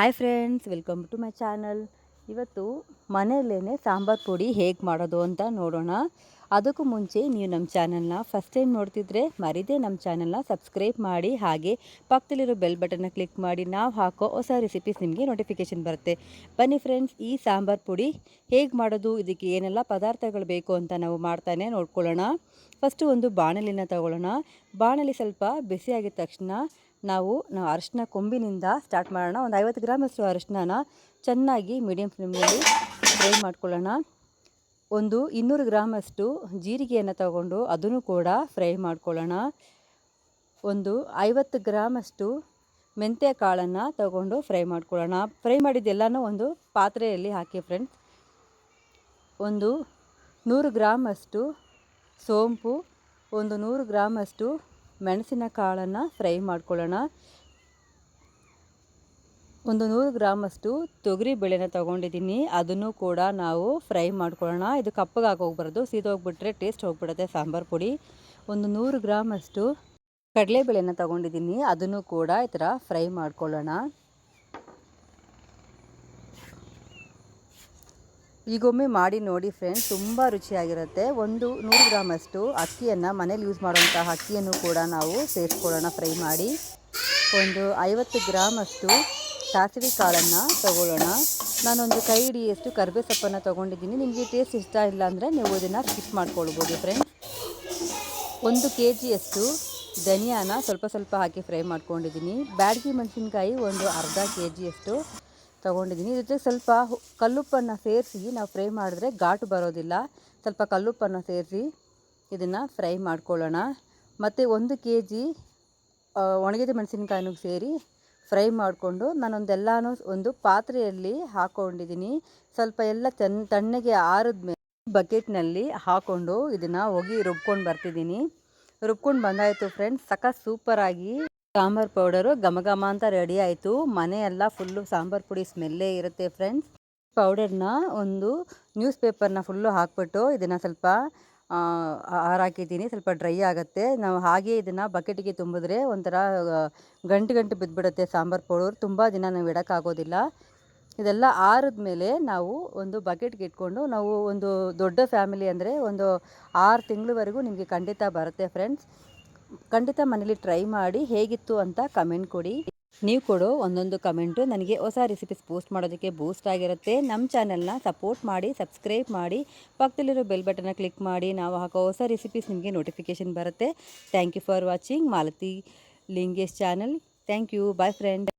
Hi friends, welcome to my channel. ಇವತ್ತು ಮನೆಯಲ್ಲೇ ಸಾಂಬಾರು ಪುಡಿ ಹೇಗೆ ಮಾಡೋದು ಅಂತ ನೋಡೋಣ. ಅದಕ್ಕೂ ಮುಂಚೆ ನೀವು ನಮ್ಮ ಚಾನಲ್ನ ಫಸ್ಟ್ ಟೈಮ್ ನೋಡ್ತಿದ್ರೆ ಮರಿದೇ ನಮ್ಮ ಚಾನಲ್ನ ಸಬ್ಸ್ಕ್ರೈಬ್ ಮಾಡಿ, ಹಾಗೆ ಪಕ್ಕದಲ್ಲಿರೋ ಬೆಲ್ ಬಟನ್ನ ಕ್ಲಿಕ್ ಮಾಡಿ. ನಾವು ಹಾಕೋ ಹೊಸ ರೆಸಿಪೀಸ್ ನಿಮಗೆ ನೋಟಿಫಿಕೇಷನ್ ಬರುತ್ತೆ. ಬನ್ನಿ ಫ್ರೆಂಡ್ಸ್, ಈ ಸಾಂಬಾರು ಪುಡಿ ಹೇಗೆ ಮಾಡೋದು, ಇದಕ್ಕೆ ಏನೆಲ್ಲ ಪದಾರ್ಥಗಳು ಬೇಕು ಅಂತ ನಾವು ಮಾಡ್ತಾನೆ ನೋಡ್ಕೊಳ್ಳೋಣ. ಫಸ್ಟು ಒಂದು ಬಾಣಲಿನ ತಗೊಳ್ಳೋಣ. ಬಾಣಲಿ ಸ್ವಲ್ಪ ಬಿಸಿಯಾಗಿದ ತಕ್ಷಣ ನಾವು ಅರಿಶಿನ ಕೊಂಬಿನಿಂದ ಸ್ಟಾರ್ಟ್ ಮಾಡೋಣ. ಒಂದು 50 ಗ್ರಾಮಷ್ಟು ಅರಿಶಿನ ಚೆನ್ನಾಗಿ ಮೀಡಿಯಮ್ ಫ್ಲೇಮ್ನಲ್ಲಿ ಫ್ರೈ ಮಾಡ್ಕೊಳ್ಳೋಣ. ಒಂದು 200 ಗ್ರಾಮಷ್ಟು ಜೀರಿಗೆಯನ್ನು ತಗೊಂಡು ಅದನ್ನು ಕೂಡ ಫ್ರೈ ಮಾಡ್ಕೊಳ್ಳೋಣ. ಒಂದು 50 ಗ್ರಾಮಷ್ಟು ಮೆಂತ್ಯ ಕಾಳನ್ನು ತಗೊಂಡು ಫ್ರೈ ಮಾಡ್ಕೊಳ್ಳೋಣ. ಫ್ರೈ ಮಾಡಿದ್ದೆಲ್ಲನೂ ಒಂದು ಪಾತ್ರೆಯಲ್ಲಿ ಹಾಕಿ ಫ್ರೆಂಡ್ಸ್. ಒಂದು 100 ಗ್ರಾಮಷ್ಟು ಸೋಂಪು, ಒಂದು 100 ಗ್ರಾಮಷ್ಟು ಮೆಣಸಿನ ಕಾಳನ್ನು ಫ್ರೈ ಮಾಡ್ಕೊಳ್ಳೋಣ. ಒಂದು 100 ಗ್ರಾಮಷ್ಟು ತೊಗರಿ ಬೇಳೆನ ತೊಗೊಂಡಿದ್ದೀನಿ, ಅದನ್ನು ಕೂಡ ನಾವು ಫ್ರೈ ಮಾಡ್ಕೊಳ್ಳೋಣ. ಇದು ಕಪ್ಪಗಾಗಿ ಹೋಗ್ಬಾರ್ದು, ಸೀದೋಗ್ಬಿಟ್ರೆ ಟೇಸ್ಟ್ ಹೋಗ್ಬಿಡುತ್ತೆ ಸಾಂಬಾರು ಪುಡಿ. ಒಂದು 100 ಗ್ರಾಮಷ್ಟು ಕಡಲೆಬೇಳೆನ ತೊಗೊಂಡಿದ್ದೀನಿ, ಅದನ್ನು ಕೂಡ ಈ ಥರ ಫ್ರೈ ಮಾಡ್ಕೊಳ್ಳೋಣ. ಈಗೊಮ್ಮೆ ಮಾಡಿ ನೋಡಿ ಫ್ರೆಂಡ್ಸ್, ತುಂಬ ರುಚಿಯಾಗಿರುತ್ತೆ. ಒಂದು 100 ಗ್ರಾಮಷ್ಟು ಅಕ್ಕಿಯನ್ನು, ಮನೇಲಿ ಯೂಸ್ ಮಾಡುವಂತಹ ಅಕ್ಕಿಯನ್ನು ಕೂಡ ನಾವು ಸೇರಿಸ್ಕೊಳ್ಳೋಣ ಫ್ರೈ ಮಾಡಿ. ಒಂದು 50 ಗ್ರಾಮಷ್ಟು ಸಾಸಿವೆ ಕಾಳನ್ನು ತಗೊಳ್ಳೋಣ. ನಾನೊಂದು ಕೈ ಹಿಡಿಯಷ್ಟು ಕರಿಬೇವು ಸೊಪ್ಪನ್ನು ತೊಗೊಂಡಿದ್ದೀನಿ. ನಿಮಗೆ ಟೇಸ್ಟ್ ಇಷ್ಟ ಇಲ್ಲ ಅಂದರೆ ನೀವು ಇದನ್ನು ಸ್ಕಿಪ್ ಮಾಡ್ಕೊಳ್ಬೋದು ಫ್ರೆಂಡ್ಸ್. 1 kgಯಷ್ಟು ಧನಿಯಾನ ಸ್ವಲ್ಪ ಸ್ವಲ್ಪ ಹಾಕಿ ಫ್ರೈ ಮಾಡ್ಕೊಂಡಿದ್ದೀನಿ. ಬ್ಯಾಡಗಿ ಮೆಣಸಿನ್ಕಾಯಿ ಒಂದು ಅರ್ಧ kgಯಷ್ಟು ತೊಗೊಂಡಿದ್ದೀನಿ. ಜೊತೆ ಸ್ವಲ್ಪ ಕಲ್ಲುಪ್ಪನ್ನು ಸೇರಿಸಿ ನಾವು ಫ್ರೈ ಮಾಡಿದ್ರೆ ಘಾಟು ಬರೋದಿಲ್ಲ. ಸ್ವಲ್ಪ ಕಲ್ಲುಪ್ಪನ್ನು ಸೇರಿಸಿ ಇದನ್ನು ಫ್ರೈ ಮಾಡ್ಕೊಳ್ಳೋಣ. ಮತ್ತು 1 kg ಒಣಗಿದ ಮೆಣಸಿನ್ಕಾಯಿನೂ ಸೇರಿ ಫ್ರೈ ಮಾಡಿಕೊಂಡು ನಾನೊಂದೆಲ್ಲನೂ ಒಂದು ಪಾತ್ರೆಯಲ್ಲಿ ಹಾಕ್ಕೊಂಡಿದ್ದೀನಿ. ಸ್ವಲ್ಪ ಎಲ್ಲ ತಣ್ಣಗೆ ಆರಿದ್ಮೇಲೆ ಬಕೆಟ್ನಲ್ಲಿ ಹಾಕ್ಕೊಂಡು ಇದನ್ನು ರುಬ್ಕೊಂಡು ಬರ್ತಿದ್ದೀನಿ. ರುಬ್ಕೊಂಡು ಬಂದಾಯಿತು ಫ್ರೆಂಡ್ಸ್. ಸೂಪರಾಗಿ ಸಾಂಬಾರು ಪೌಡರು ಘಮ ಘಮ ಅಂತ ರೆಡಿ ಆಯಿತು. ಮನೆಯೆಲ್ಲ ಫುಲ್ಲು ಸಾಂಬಾರು ಪುಡಿ ಸ್ಮೆಲ್ಲೇ ಇರುತ್ತೆ ಫ್ರೆಂಡ್ಸ್. ಪೌಡರ್ನ ಒಂದು ನ್ಯೂಸ್ ಪೇಪರ್ನ ಫುಲ್ಲು ಹಾಕ್ಬಿಟ್ಟು ಇದನ್ನು ಸ್ವಲ್ಪ ಹಾರಾಕಿದ್ದೀನಿ, ಸ್ವಲ್ಪ ಡ್ರೈ ಆಗುತ್ತೆ. ನಾವು ಹಾಗೆ ಇದನ್ನು ಬಕೆಟಿಗೆ ತುಂಬಿದ್ರೆ ಒಂಥರ ಗಂಟು ಬಿದ್ದುಬಿಡುತ್ತೆ ಸಾಂಬಾರು ಪೌಡರ್. ತುಂಬ ದಿನ ನಾವು ಇಡೋಕ್ಕಾಗೋದಿಲ್ಲ. ಇದೆಲ್ಲ ಆರಿದ್ಮೇಲೆ ನಾವು ಒಂದು ಬಕೆಟ್ಗೆ ಇಟ್ಕೊಂಡು, ನಾವು ಒಂದು ದೊಡ್ಡ ಫ್ಯಾಮಿಲಿ ಅಂದರೆ ಒಂದು 6 ತಿಂಗಳವರೆಗೂ ನಿಮಗೆ ಖಂಡಿತ ಬರುತ್ತೆ ಫ್ರೆಂಡ್ಸ್. ಖಂಡಿತ ಮನೇಲಿ ಟ್ರೈ ಮಾಡಿ ಹೇಗಿತ್ತು ಅಂತ ಕಮೆಂಟ್ ಕೊಡಿ. ನೀವು ಕೊಡೋ ಒಂದೊಂದು ಕಮೆಂಟು ನನಗೆ ಹೊಸ ರೆಸಿಪೀಸ್ ಪೋಸ್ಟ್ ಮಾಡೋದಕ್ಕೆ ಬೂಸ್ಟ್ ಆಗಿರುತ್ತೆ. ನಮ್ಮ ಚಾನಲ್ನ ಸಪೋರ್ಟ್ ಮಾಡಿ, ಸಬ್ಸ್ಕ್ರೈಬ್ ಮಾಡಿ, ಪಕ್ಕದಲ್ಲಿರೋ ಬೆಲ್ ಬಟನ್ನ ಕ್ಲಿಕ್ ಮಾಡಿ. ನಾವು ಹಾಕೋ ಹೊಸ ರೆಸಿಪೀಸ್ ನಿಮಗೆ ನೋಟಿಫಿಕೇಷನ್ ಬರುತ್ತೆ. Thank you for watching Malathi Lingesh channel. Thank you. Bye friend.